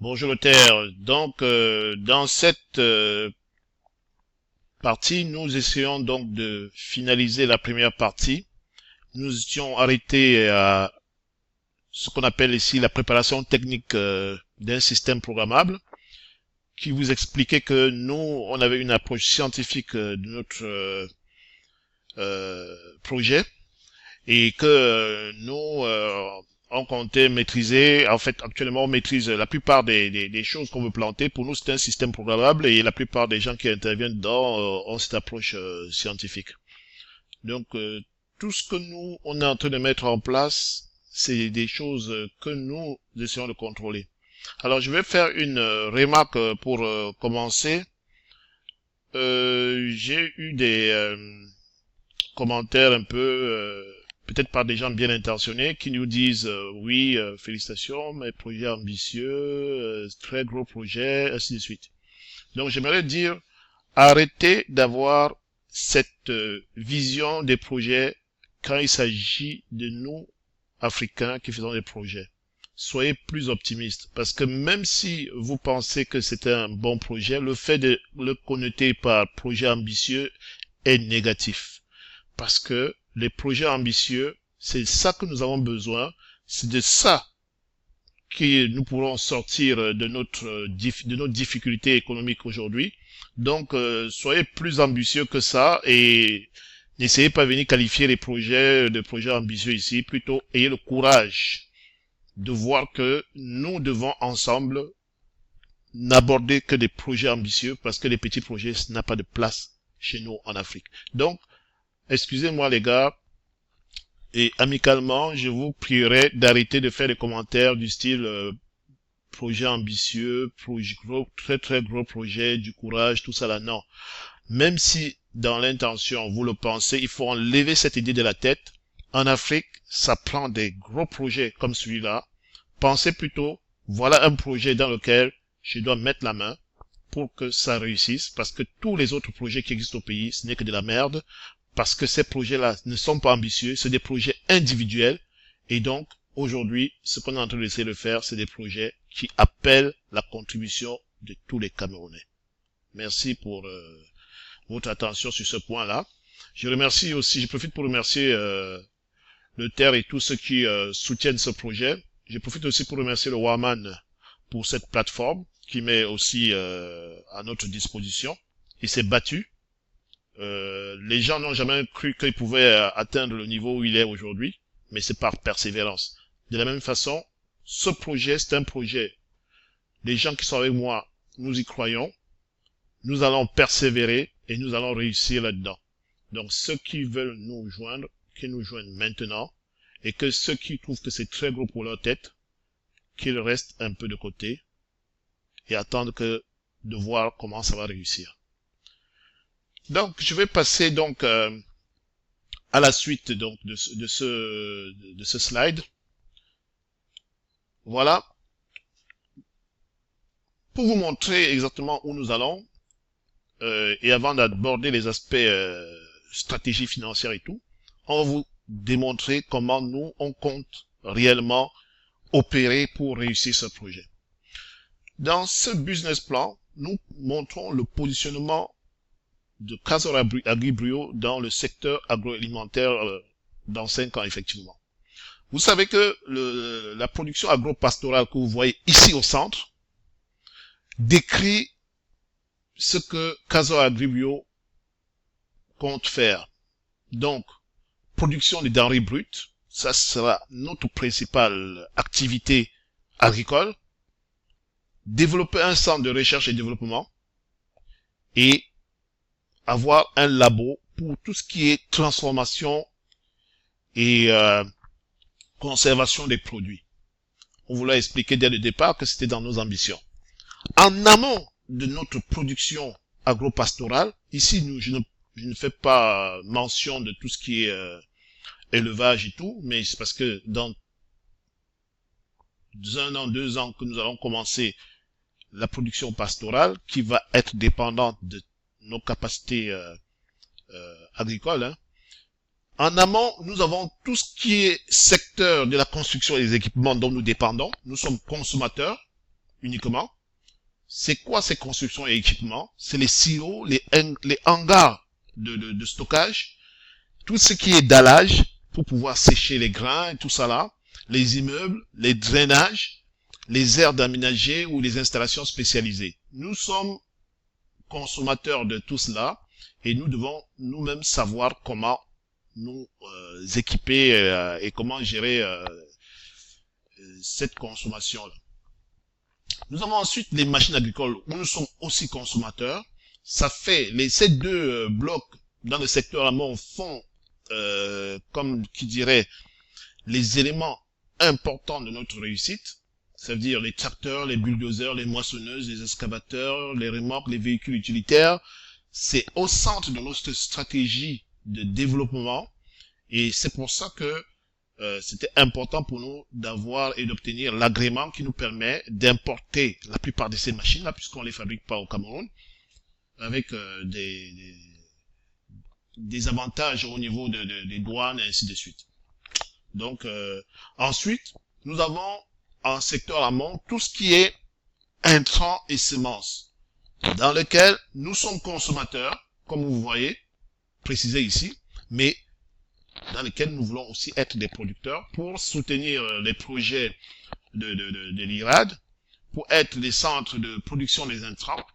Bonjour Terre. Donc, dans cette partie, nous essayons donc de finaliser la première partie. Nous étions arrêtés à ce qu'on appelle ici la préparation technique d'un système programmable, qui vous expliquait que nous, on avait une approche scientifique de notre projet et que nous, on comptait maîtriser, en fait actuellement on maîtrise la plupart des choses qu'on veut planter. Pour nous c'est un système programmable et la plupart des gens qui interviennent dedans ont cette approche scientifique. Donc tout ce que nous on est en train de mettre en place, c'est des choses que nous essayons de contrôler. Alors je vais faire une remarque pour commencer. J'ai eu des commentaires un peu peut-être par des gens bien intentionnés qui nous disent oui, félicitations, mais projet ambitieux, très gros projet, ainsi de suite. Donc j'aimerais dire, arrêtez d'avoir cette vision des projets quand il s'agit de nous, Africains, qui faisons des projets. Soyez plus optimistes, parce que même si vous pensez que c'est un bon projet, le fait de le connoter par projet ambitieux est négatif. Parce que les projets ambitieux, c'est ça que nous avons besoin, c'est de ça que nous pourrons sortir de nos difficultés économiques aujourd'hui. Donc, soyez plus ambitieux que ça et n'essayez pas de venir qualifier les projets de projets ambitieux ici. Plutôt, ayez le courage de voir que nous devons ensemble n'aborder que des projets ambitieux parce que les petits projets, ça n'a pas de place chez nous en Afrique. Donc, excusez-moi les gars, et amicalement, je vous prierai d'arrêter de faire des commentaires du style projet ambitieux, projet gros, très très gros projet, du courage, tout ça là, non. Même si dans l'intention vous le pensez, il faut enlever cette idée de la tête. En Afrique, ça prend des gros projets comme celui-là. Pensez plutôt, voilà un projet dans lequel je dois mettre la main pour que ça réussisse, parce que tous les autres projets qui existent au pays, ce n'est que de la merde, parce que ces projets-là ne sont pas ambitieux, c'est des projets individuels, et donc, aujourd'hui, ce qu'on est en train d'essayer de faire, c'est des projets qui appellent la contribution de tous les Camerounais. Merci pour votre attention sur ce point-là. Je remercie aussi, je profite pour remercier le TER et tous ceux qui soutiennent ce projet. Je profite aussi pour remercier le Warman pour cette plateforme qui met aussi à notre disposition. Il s'est battu. Les gens n'ont jamais cru qu'il pouvait atteindre le niveau où il est aujourd'hui, mais c'est par persévérance. De la même façon, ce projet, c'est un projet. Les gens qui sont avec moi, nous y croyons, nous allons persévérer et nous allons réussir là-dedans. Donc ceux qui veulent nous joindre, qu'ils nous joignent maintenant, et que ceux qui trouvent que c'est très gros pour leur tête, qu'ils restent un peu de côté et attendent de voir comment ça va réussir. Donc je vais passer donc à la suite donc de ce slide. Voilà. Pour vous montrer exactement où nous allons, et avant d'aborder les aspects stratégie financière et tout, on va vous démontrer comment nous, on compte réellement opérer pour réussir ce projet. Dans ce business plan, nous montrons le positionnement de Castor Agribrio dans le secteur agroalimentaire dans 5 ans, effectivement. Vous savez que la production agro-pastorale que vous voyez ici au centre décrit ce que Castor Agribio compte faire. Donc, production de denrées brutes, ça sera notre principale activité agricole. Développer un centre de recherche et développement et avoir un labo pour tout ce qui est transformation et conservation des produits. On vous l'a expliqué dès le départ que c'était dans nos ambitions. En amont de notre production agro-pastorale, ici je ne fais pas mention de tout ce qui est élevage et tout, mais c'est parce que dans 1 an, 2 ans que nous allons commencer la production pastorale qui va être dépendante de nos capacités agricoles. Hein. En amont, nous avons tout ce qui est secteur de la construction et des équipements dont nous dépendons. Nous sommes consommateurs uniquement. C'est quoi ces constructions et équipements? C'est les silos, les hangars de stockage, tout ce qui est dallage pour pouvoir sécher les grains et tout ça là, les immeubles, les drainages, les aires d'aménager ou les installations spécialisées. Nous sommes consommateurs de tout cela et nous devons nous-mêmes savoir comment nous équiper et comment gérer cette consommation-là. Nous avons ensuite les machines agricoles où nous sommes aussi consommateurs. Ça fait, ces deux blocs dans le secteur amont font, comme qui dirait, les éléments importants de notre réussite. Ça veut dire les tracteurs, les bulldozers, les moissonneuses, les excavateurs, les remorques, les véhicules utilitaires. C'est au centre de notre stratégie de développement et c'est pour ça que c'était important pour nous d'avoir et d'obtenir l'agrément qui nous permet d'importer la plupart de ces machines-là, puisqu'on les fabrique pas au Cameroun, avec des avantages au niveau des douanes et ainsi de suite. Donc, ensuite, nous avons en secteur amont tout ce qui est intrants et semences, dans lequel nous sommes consommateurs, comme vous voyez, précisé ici, mais dans lesquels nous voulons aussi être des producteurs pour soutenir les projets de l'IRAD, pour être des centres de production des intrants,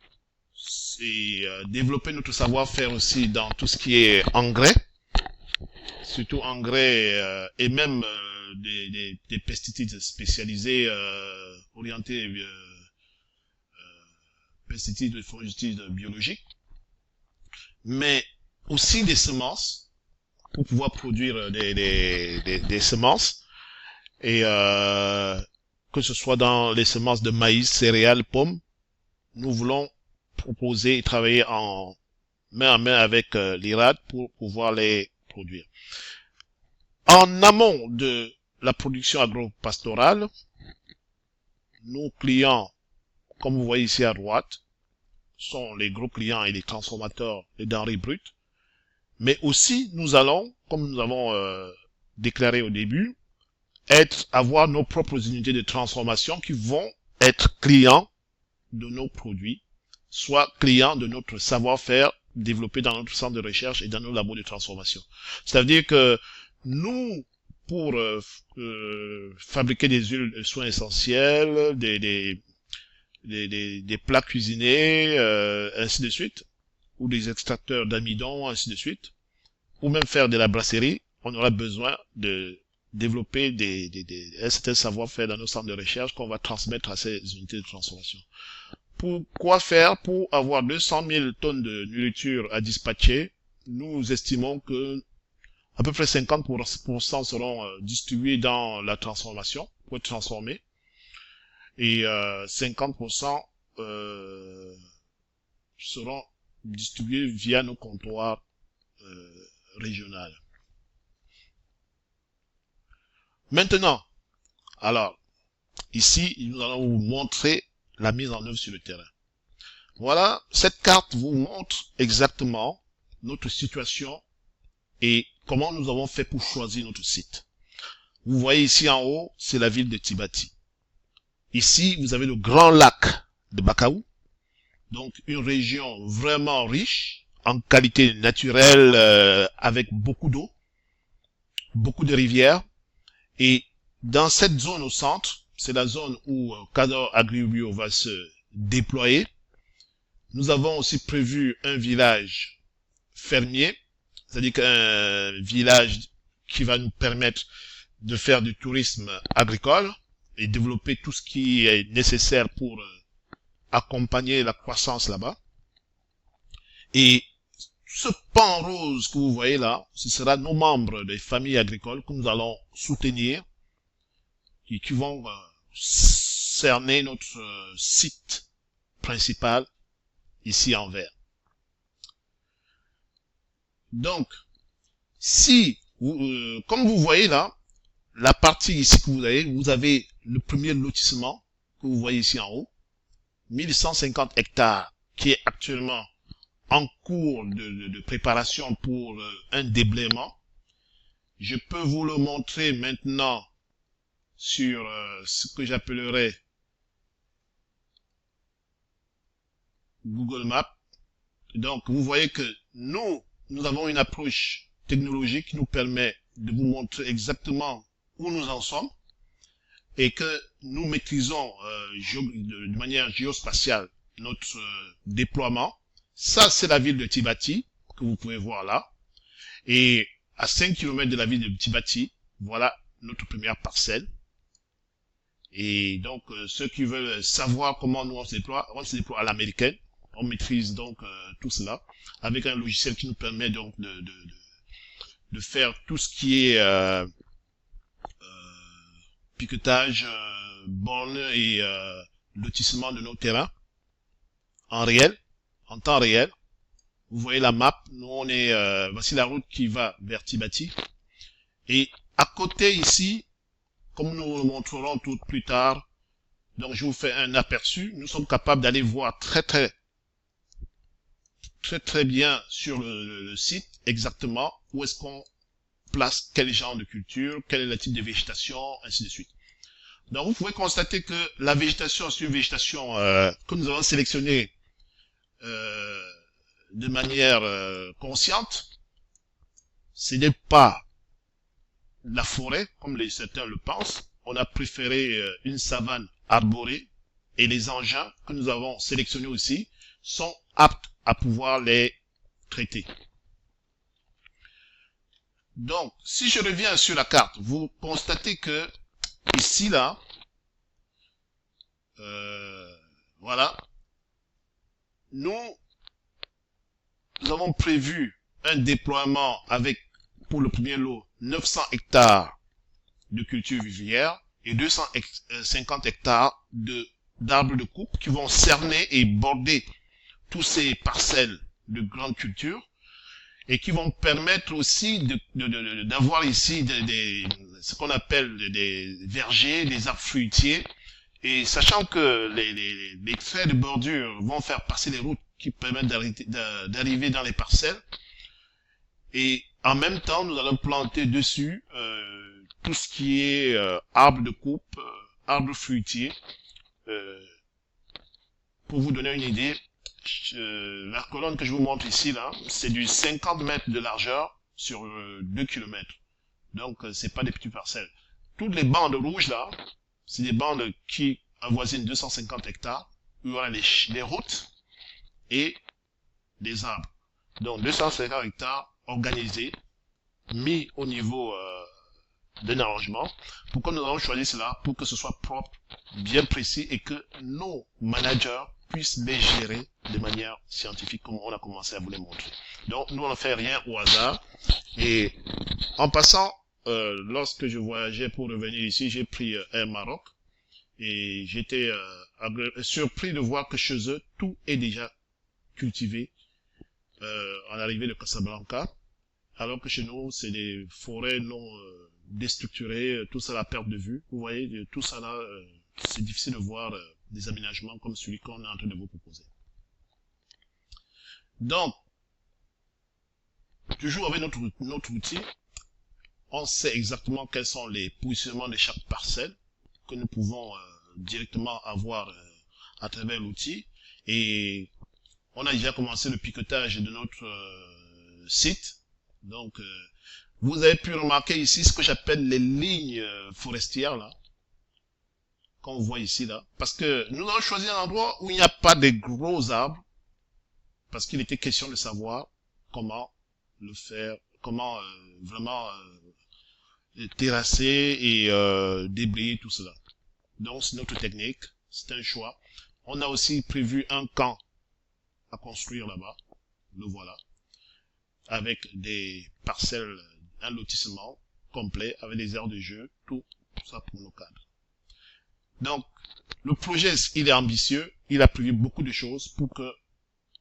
et développer notre savoir-faire aussi dans tout ce qui est engrais, surtout engrais et même des pesticides spécialisés orientés pesticides et fongicides biologiques, mais aussi des semences pour pouvoir produire des semences et que ce soit dans les semences de maïs, céréales, pommes, nous voulons proposer et travailler en main avec l'IRAD pour pouvoir les produire. En amont de la production agro-pastorale, nos clients, comme vous voyez ici à droite, sont les gros clients et les transformateurs des denrées brutes. Mais aussi, nous allons, comme nous avons déclaré au début, avoir nos propres unités de transformation qui vont être clients de nos produits, soit clients de notre savoir-faire développé dans notre centre de recherche et dans nos labos de transformation. Ça veut dire que nous, pour fabriquer des huiles de soins essentiels, des plats cuisinés, ainsi de suite, ou des extracteurs d'amidon, ainsi de suite, ou même faire de la brasserie, on aura besoin de développer un certain savoir-faire dans nos centres de recherche qu'on va transmettre à ces unités de transformation. Pour quoi faire? Pour avoir 200 000 tonnes de nourriture à dispatcher, nous estimons que à peu près 50% seront distribués dans la transformation, pour être transformés, et 50% seront distribués via nos comptoirs régionaux. Maintenant, alors, ici, nous allons vous montrer la mise en œuvre sur le terrain. Voilà, cette carte vous montre exactement notre situation et comment nous avons fait pour choisir notre site. Vous voyez ici en haut, c'est la ville de Tibati. Ici, vous avez le grand lac de Bakaou, donc une région vraiment riche en qualité naturelle avec beaucoup d'eau, beaucoup de rivières. Et dans cette zone au centre, c'est la zone où Cadre Agri-Bio va se déployer. Nous avons aussi prévu un village fermier, c'est-à-dire qu'un village qui va nous permettre de faire du tourisme agricole et développer tout ce qui est nécessaire pour accompagner la croissance là-bas. Et ce pan rose que vous voyez là, ce sera nos membres des familles agricoles que nous allons soutenir et qui vont cerner notre site principal ici en vert. Donc, si, comme vous voyez là, la partie ici que vous avez le premier lotissement que vous voyez ici en haut, 1150 hectares, qui est actuellement en cours de préparation pour un déblaiement. Je peux vous le montrer maintenant sur ce que j'appellerais Google Maps. Donc, vous voyez que nous avons une approche technologique qui nous permet de vous montrer exactement où nous en sommes et que nous maîtrisons de manière géospatiale notre déploiement. Ça, c'est la ville de Tibati que vous pouvez voir là. Et à 5 km de la ville de Tibati, voilà notre première parcelle. Et donc, ceux qui veulent savoir comment nous on se déploie à l'américaine. On maîtrise donc tout cela avec un logiciel qui nous permet donc de faire tout ce qui est piquetage, borne et lotissement de nos terrains en réel, en temps réel. Vous voyez la map, nous on est, voici la route qui va vers Tibati. Et à côté ici, comme nous le montrerons tout plus tard, donc je vous fais un aperçu, nous sommes capables d'aller voir très bien sur le site exactement où est-ce qu'on place quel genre de culture, quel est le type de végétation, ainsi de suite. Donc vous pouvez constater que la végétation, c'est une végétation que nous avons sélectionnée de manière consciente. Ce n'est pas la forêt, comme certains le pensent. On a préféré une savane arborée et les engins que nous avons sélectionnés aussi sont aptes à pouvoir les traiter. Donc, si je reviens sur la carte, vous constatez que ici, là, voilà, nous avons prévu un déploiement avec, pour le premier lot, 900 hectares de culture vivrière et 250 hectares d'arbres de coupe qui vont cerner et border tous ces parcelles de grandes cultures et qui vont permettre aussi d'avoir ici ce qu'on appelle des vergers, des arbres fruitiers. Et sachant que les traits de bordure vont faire passer les routes qui permettent d'arriver dans les parcelles, et en même temps, nous allons planter dessus tout ce qui est arbres de coupe, arbres fruitiers. Pour vous donner une idée, la colonne que je vous montre ici, là, c'est du 50 mètres de largeur sur 2 km. Donc, c'est pas des petites parcelles. Toutes les bandes rouges, là, c'est des bandes qui avoisinent 250 hectares, où il y aura les routes et les arbres. Donc, 250 hectares organisés, mis au niveau d'un arrangement. Pourquoi nous avons choisi cela? Pour que ce soit propre, bien précis, et que nos managers puissent les gérer de manière scientifique, comme on a commencé à vous les montrer. Donc, nous, on ne fait rien au hasard. Et en passant, lorsque je voyageais pour revenir ici, j'ai pris Air Maroc. Et j'étais surpris de voir que chez eux, tout est déjà cultivé en arrivée de Casablanca. Alors que chez nous, c'est des forêts non déstructurées, tout ça à la perte de vue. Vous voyez, tout ça là, c'est difficile de voir des aménagements comme celui qu'on est en train de vous proposer. Donc, toujours avec notre outil, on sait exactement quels sont les positionnements de chaque parcelle que nous pouvons directement avoir à travers l'outil. Et on a déjà commencé le piquetage de notre site. Donc, vous avez pu remarquer ici ce que j'appelle les lignes forestières, là, qu'on voit ici, là. Parce que nous avons choisi un endroit où il n'y a pas de gros arbres, parce qu'il était question de savoir comment le faire, comment vraiment terrasser et déblayer tout cela. Donc, c'est notre technique, c'est un choix. On a aussi prévu un camp à construire là-bas, le voilà, avec des parcelles, un lotissement complet, avec des aires de jeu, tout ça pour nos cadres. Donc, le projet, il est ambitieux, il a prévu beaucoup de choses pour que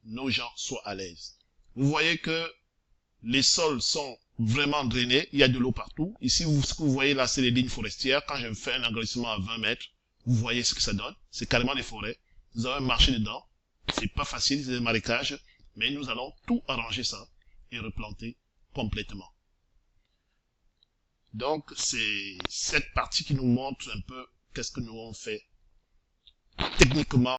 nos gens soient à l'aise. Vous voyez que les sols sont vraiment drainés, il y a de l'eau partout. Ici, ce que vous voyez là, c'est les lignes forestières. Quand je fais un agrandissement à 20 mètres, vous voyez ce que ça donne. C'est carrément des forêts. Nous avons marché dedans. C'est pas facile, c'est des marécages, mais nous allons tout arranger ça et replanter complètement. Donc, c'est cette partie qui nous montre un peu qu'est-ce que nous avons fait techniquement